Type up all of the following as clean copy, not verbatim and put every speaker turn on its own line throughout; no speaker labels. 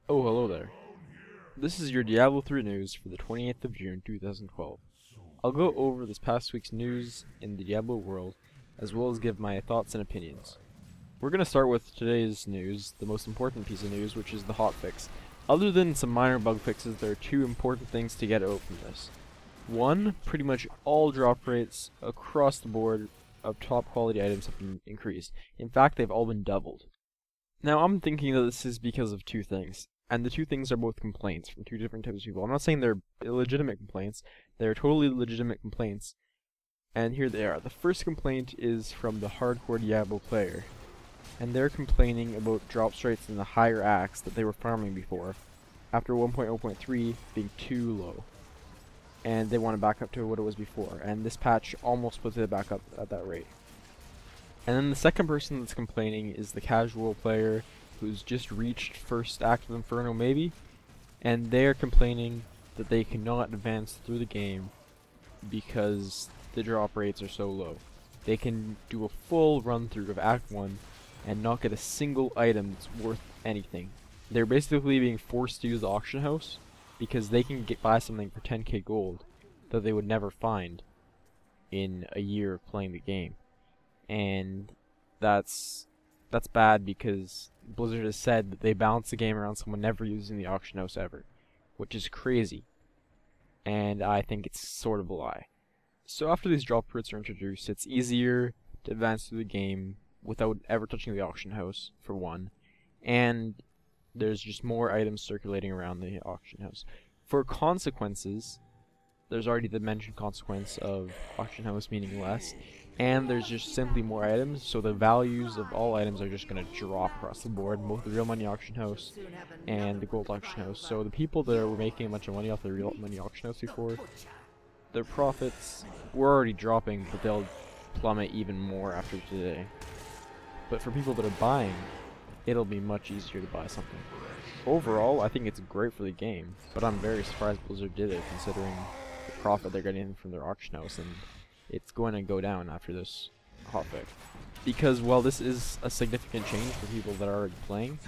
Oh, hello there. This is your Diablo 3 news for the 28th of June 2012. I'll go over this past week's news in the Diablo world, as well as give my thoughts and opinions. We're going to start with today's news, the most important piece of news, which is the hotfix. Other than some minor bug fixes, there are two important things to get out from this. One, pretty much all drop rates across the board of top quality items have been increased. In fact, they've all been doubled. Now, I'm thinking that this is because of two things. And the two things are both complaints from two different types of people. I'm not saying they're illegitimate complaints. They're totally legitimate complaints. And here they are. The first complaint is from the hardcore Diablo player. And they're complaining about drop rates in the higher acts that they were farming before, after 1.0.3 being too low. And they want to back up to what it was before. And this patch almost puts it back up at that rate. And then the second person that's complaining is the casual player who's just reached first act of Inferno maybe, and they're complaining that they cannot advance through the game because the drop rates are so low. They can do a full run through of Act 1 and not get a single item that's worth anything. They're basically being forced to use the auction house because they can buy something for 10k gold that they would never find in a year of playing the game. And that's bad because Blizzard has said that they balance the game around someone never using the auction house ever, which is crazy, and I think it's sort of a lie. So after these drop rates are introduced, it's easier to advance through the game without ever touching the auction house, for one, and there's just more items circulating around the auction house. For consequences, there's already the mentioned consequence of auction house meaning less, and there's just simply more items, so the values of all items are just going to drop across the board, both the real money auction house and the gold auction house. So the people that were making a bunch of money off the real money auction house before, their profits were already dropping, but they'll plummet even more after today. But for people that are buying, it'll be much easier to buy something. Overall, I think it's great for the game, but I'm very surprised Blizzard did it, considering the profit they're getting from their auction house, and it's going to go down after this hotfix. Because while this is a significant change for people that are already playing,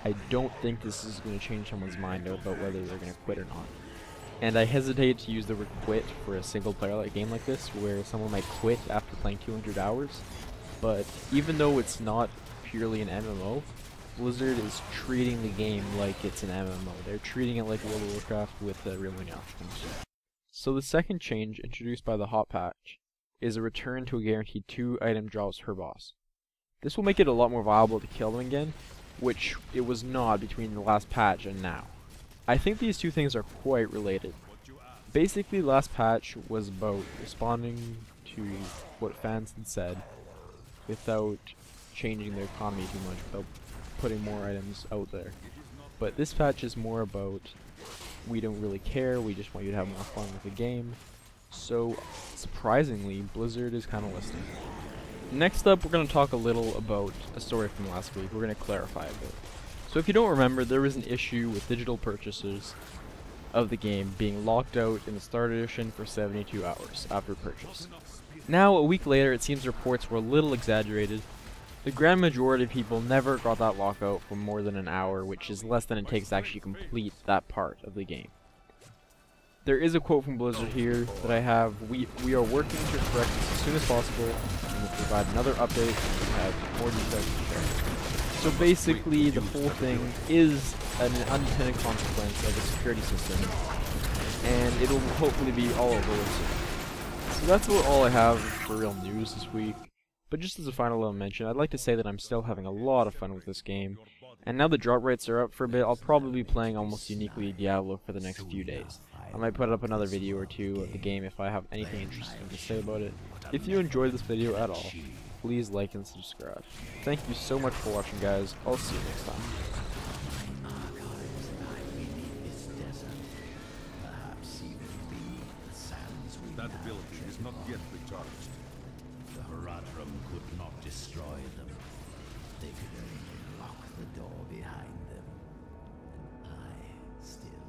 I don't think this is going to change someone's mind about whether they're going to quit or not. And I hesitate to use the word quit for a single player game like this, where someone might quit after playing 200 hours. But even though it's not purely an MMO, Blizzard is treating the game like it's an MMO. They're treating it like World of Warcraft with the real money options. So the second change introduced by the hot patch is a return to a guaranteed 2 item drops per boss. This will make it a lot more viable to kill them again, which it was not between the last patch and now. I think these two things are quite related. Basically, last patch was about responding to what fans had said without changing the economy too much, without putting more items out there. But this patch is more about, we don't really care, we just want you to have more fun with the game. So, surprisingly, Blizzard is kind of listening. Next up, we're going to talk a little about a story from last week. We're going to clarify a bit. So if you don't remember, there was an issue with digital purchases of the game being locked out in the Start Edition for 72 hours after purchase. Now, a week later, it seems reports were a little exaggerated. The grand majority of people never got that lockout for more than an hour, which is less than it takes to actually complete that part of the game. There is a quote from Blizzard here that I have. We are working to correct this as soon as possible, and will provide another update when we have more details to share. So basically, the whole thing is an unintended consequence of the security system, and it'll hopefully be all over soon. So that's all I have for real news this week. But just as a final little mention, I'd like to say that I'm still having a lot of fun with this game, and now the drop rates are up for a bit, I'll probably be playing almost uniquely Diablo for the next few days. I might put up another video or two of the game if I have anything interesting to say about it. If you enjoyed this video at all, please like and subscribe. Thank you so much for watching, guys. I'll see you next time.
That village is not yet recharged.
The Heratrum could not destroy them. They could only lock the door behind them. And I still